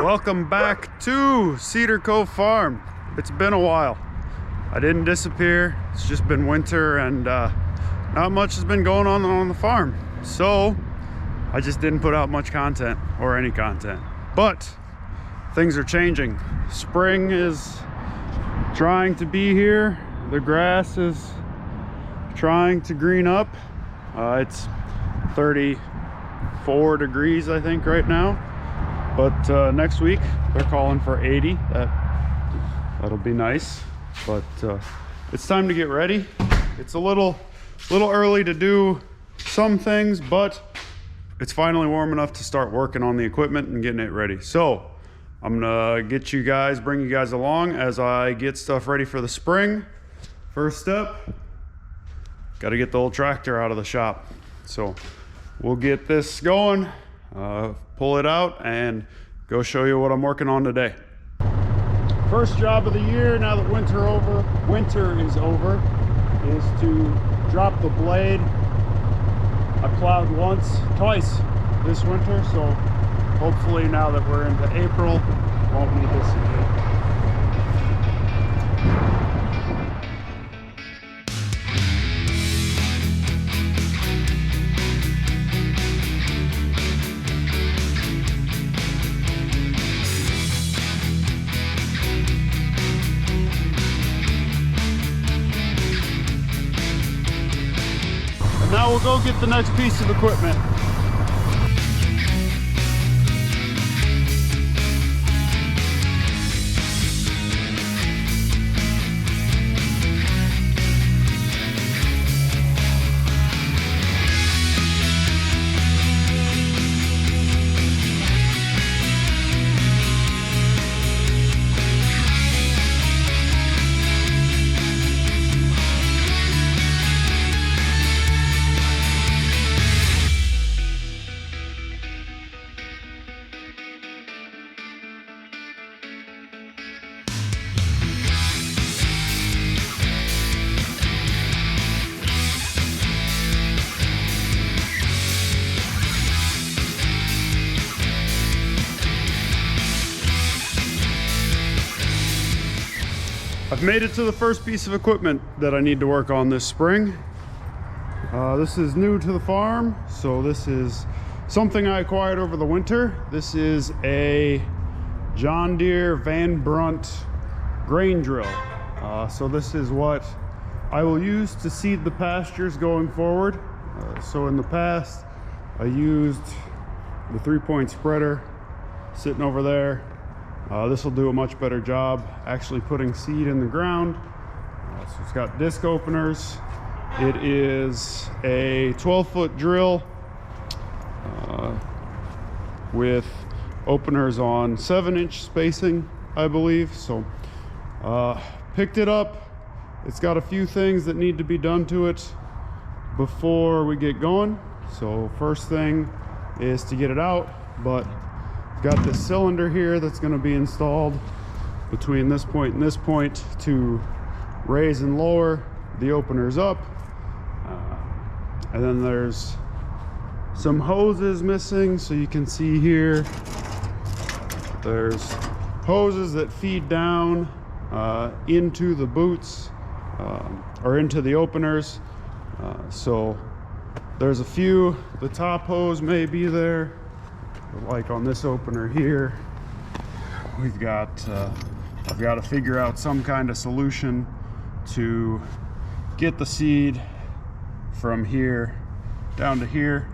Welcome back to Cedar Cove Farm. It's been a while. I didn't disappear. It's just been winter and not much has been going on the farm. So I just didn't put out much content or any content. But things are changing. Spring is trying to be here. The grass is trying to green up. It's 34 degrees, I think, right now. But next week they're calling for 80. That'll be nice. But it's time to get ready. It's a little early to do some things, but it's finally warm enough to start working on the equipment and getting it ready. So I'm gonna bring you guys along as I get stuff ready for the spring. First step, got to get the old tractor out of the shop. So we'll get this going, pull it out, and go show you what I'm working on today. First job of the year, now that winter is over, is to drop the blade. I plowed twice this winter, so hopefully now that we're into April, won't need this again. Now we'll go get the next piece of equipment. I've made it to the first piece of equipment that I need to work on this spring. This is new to the farm, so this is something I acquired over the winter. This is a John Deere Van Brunt grain drill. So this is what I will use to seed the pastures going forward. So in the past, I used the 3-point spreader sitting over there. This will do a much better job actually putting seed in the ground. So it's got disc openers. It is a 12-foot drill with openers on 7-inch spacing, I believe. So picked it up. It's got a few things that need to be done to it before we get going. So first thing is to get it out, but got this cylinder here that's going to be installed between this point and this point to raise and lower the openers up. And then there's some hoses missing, so you can see here there's hoses that feed down into the boots or into the openers. So there's a few. The top hose may be there. Like on this opener here, I've got to figure out some kind of solution to get the seed from here down to here.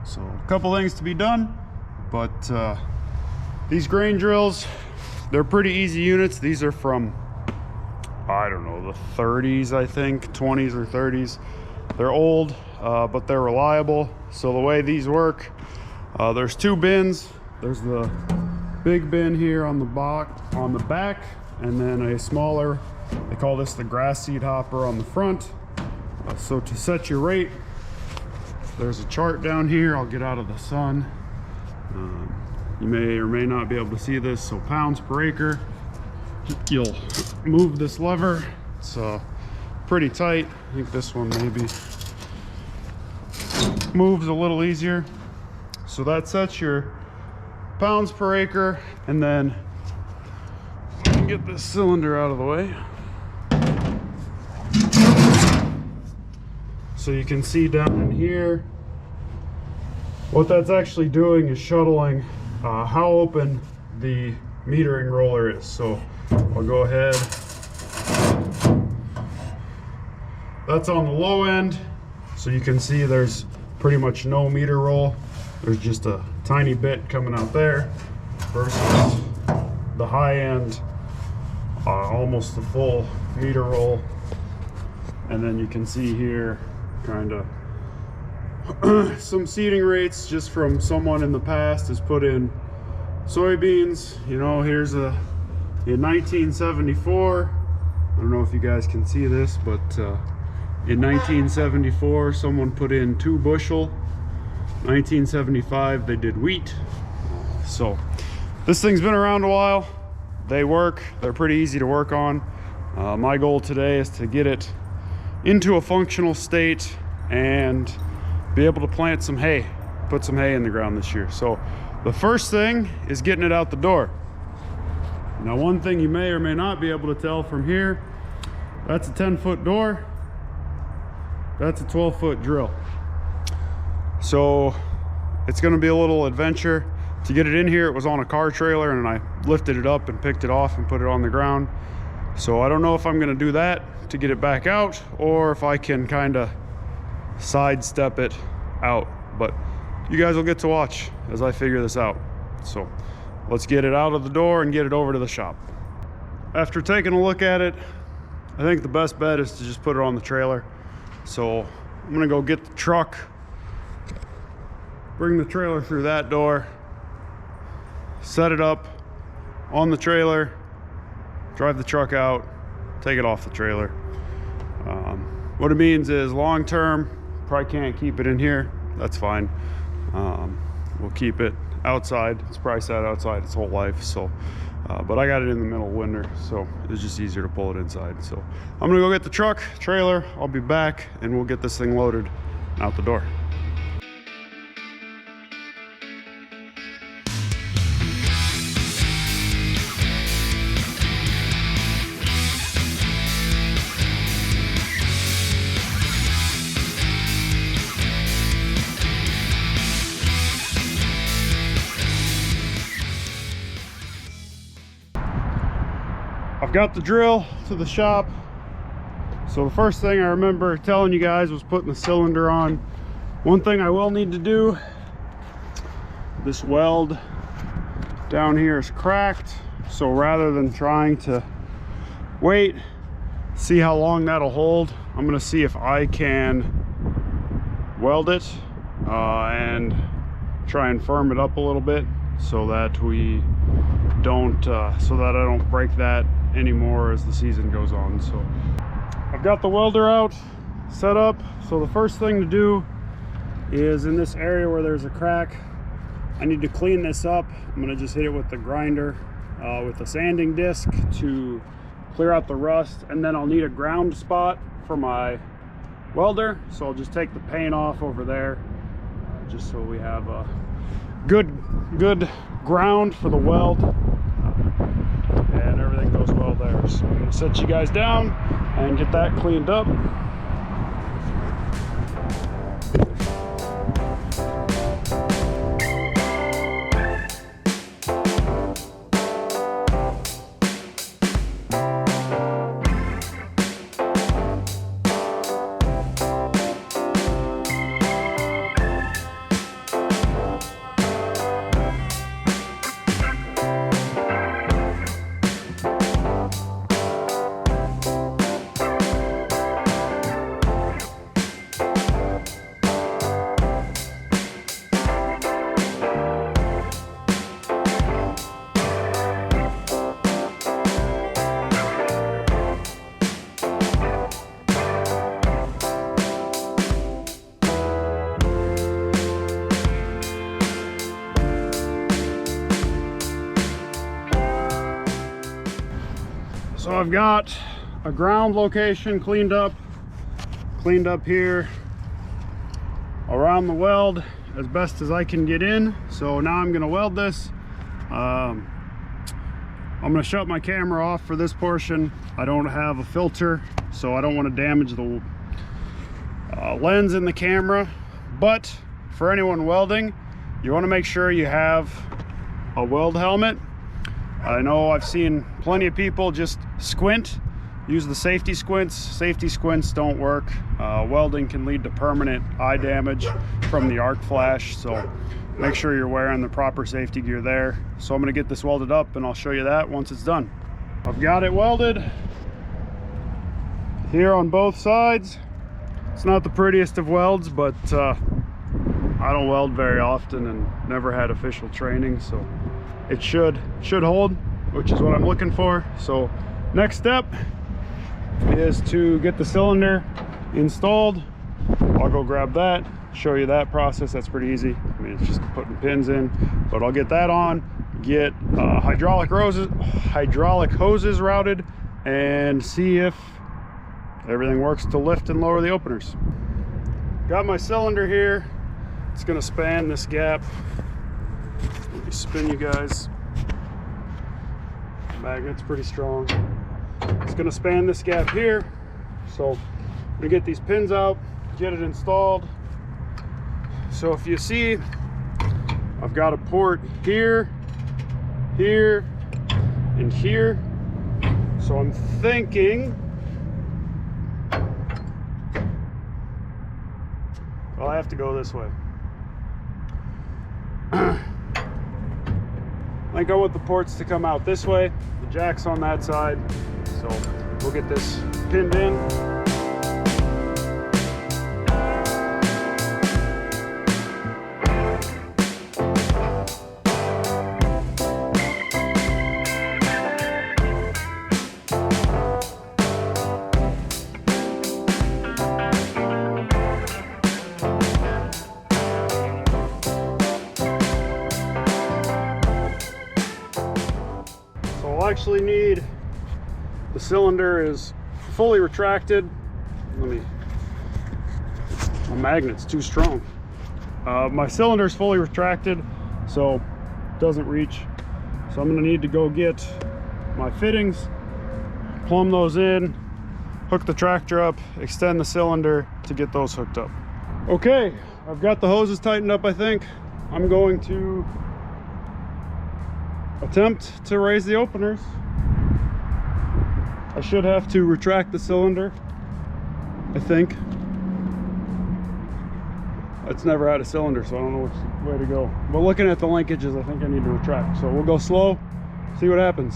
So a couple things to be done, but these grain drills, they're pretty easy units. These are from, I don't know, the 30s, I think, 20s or 30s. They're old, but they're reliable. So the way these work, there's two bins. There's the big bin here on the back, and then a smaller, they call this the grass seed hopper, on the front. So to set your rate, there's a chart down here. I'll get out of the sun. You may or may not be able to see this. So pounds per acre. You'll move this lever. It's pretty tight. I think this one maybe moves a little easier. So that sets your pounds per acre. And then get this cylinder out of the way so you can see down in here what that's actually doing is shuttling how open the metering roller is. So I'll go ahead, that's on the low end, so you can see there's pretty much no meter roll. There's just a tiny bit coming out there versus the high end, almost the full meter roll. And then you can see here kind of some seeding rates just from someone in the past has put in soybeans. You know, here's in 1974, I don't know if you guys can see this, but in 1974 someone put in 2 bushel. 1975 they did wheat. So this thing's been around a while. They work, they're pretty easy to work on. My goal today is to get it into a functional state and be able to plant some hay, put some hay in the ground this year. So the first thing is getting it out the door. Now, one thing you may or may not be able to tell from here, that's a 10-foot door, that's a 12-foot drill. So it's gonna be a little adventure to get it in here. It was on a car trailer and I lifted it up and picked it off and put it on the ground. So I don't know if I'm gonna do that to get it back out or if I can kind of sidestep it out, but you guys will get to watch as I figure this out. So let's get it out of the door and get it over to the shop. After taking a look at it, I think the best bet is to just put it on the trailer. So I'm gonna go get the truck, bring the trailer through that door, set it up on the trailer, drive the truck out, take it off the trailer. What it means is long term, probably can't keep it in here. That's fine. We'll keep it outside. It's probably sat outside its whole life. So, but I got it in the middle of winter, so it's just easier to pull it inside. So I'm gonna go get the truck, trailer. I'll be back and we'll get this thing loaded out the door. I've got the drill to the shop. So the first thing I remember telling you guys was putting the cylinder on. One thing I will need to do, this weld down here is cracked. So rather than trying to wait, see how long that'll hold, I'm gonna see if I can weld it and try and firm it up a little bit so that we don't, so that I don't break that anymore as the season goes on. So I've got the welder out, set up. So the first thing to do is in this area where there's a crack, I need to clean this up. I'm gonna just hit it with the grinder with a sanding disc to clear out the rust, and then I'll need a ground spot for my welder. So I'll just take the paint off over there just so we have a good ground for the weld. And everything goes well there. So I'm gonna set you guys down and get that cleaned up. So I've got a ground location cleaned up here around the weld as best as I can get in. So now I'm gonna weld this I'm going to shut my camera off for this portion. I don't have a filter, so I don't want to damage the lens in the camera. But for anyone welding, you want to make sure you have a weld helmet. I know I've seen plenty of people just squint, use the safety squints. Safety squints don't work. Welding can lead to permanent eye damage from the arc flash, so make sure you're wearing the proper safety gear there. So I'm going to get this welded up and I'll show you that once it's done. I've got it welded here on both sides. It's not the prettiest of welds, but I don't weld very often and never had official training, so it should hold, which is what I'm looking for. So next step is to get the cylinder installed. I'll go grab that, show you that process. That's pretty easy. I mean, it's just putting pins in, but I'll get that on, get hydraulic hoses routed, and see if everything works to lift and lower the openers. Got my cylinder here. It's gonna span this gap. Let me spin you guys. The magnet's pretty strong. It's gonna span this gap here. So I'm gonna get these pins out, get it installed. So if you see, I've got a port here, here, and here. So I'm thinking I'll have to go this way. I think I want the ports to come out this way. The jack's on that side. So we'll get this pinned in. Actually need, the cylinder is fully retracted. My magnet's too strong. My cylinder is fully retracted, so it doesn't reach. So I'm gonna need to go get my fittings, plumb those in, hook the tractor up, extend the cylinder to get those hooked up. Okay, I've got the hoses tightened up, I think. I'm going to attempt to raise the openers. I should have to retract the cylinder, I think. It's never had a cylinder, so I don't know which way to go. But looking at the linkages, I think I need to retract. So we'll go slow, see what happens.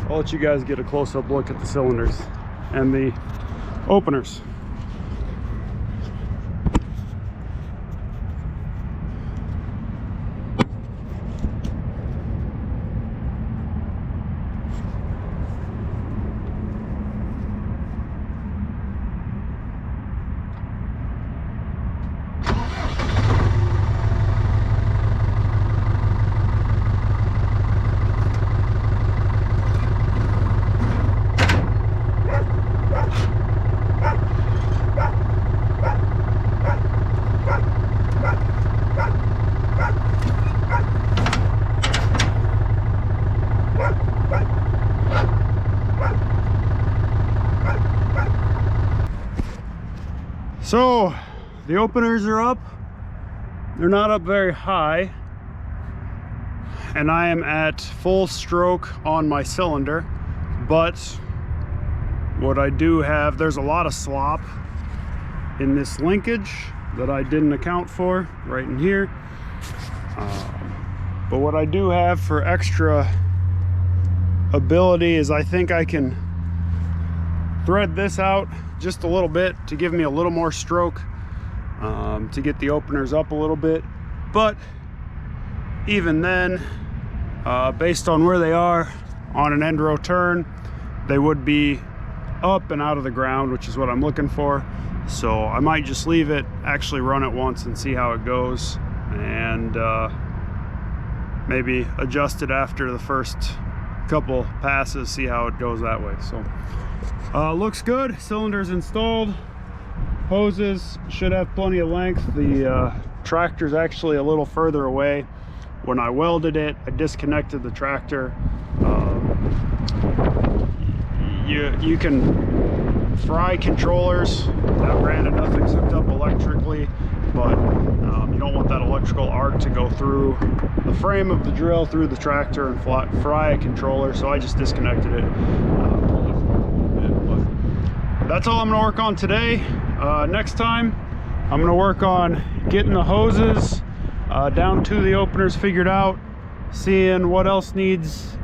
I'll let you guys get a close-up look at the cylinders and the openers. So the openers are up. They're not up very high, and I am at full stroke on my cylinder. But what I do have, there's a lot of slop in this linkage that I didn't account for right in here. But what I do have for extra ability is I think I can thread this out just a little bit to give me a little more stroke, to get the openers up a little bit. But even then, based on where they are on an end row turn, they would be up and out of the ground, which is what I'm looking for. So I might just leave it, actually run it once and see how it goes, and maybe adjust it after the first couple passes, see how it goes that way. So looks good. Cylinders installed, hoses should have plenty of length. The tractor's actually a little further away when I welded it, I disconnected the tractor. You can fry controllers. Now granted, nothing's hooked up electrically, but you don't want that electrical arc to go through the frame of the drill, through the tractor, and fry a controller. So I just disconnected it, pulled it for a little bit. But that's all I'm gonna work on today. Next time, I'm gonna work on getting the hoses down to the openers figured out, seeing what else needs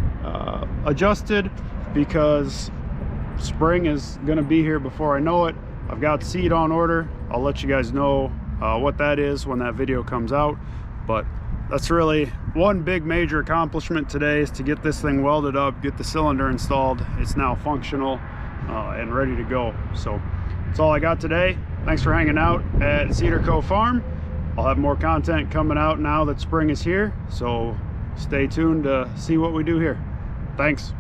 adjusted, because spring is going to be here before I know it. I've got seed on order. I'll let you guys know what that is when that video comes out. But that's really one big major accomplishment today, is to get this thing welded up, get the cylinder installed. It's now functional and ready to go. So that's all I got today. Thanks for hanging out at Cedar Cove Farm. I'll have more content coming out now that spring is here, so stay tuned to see what we do here. Thanks.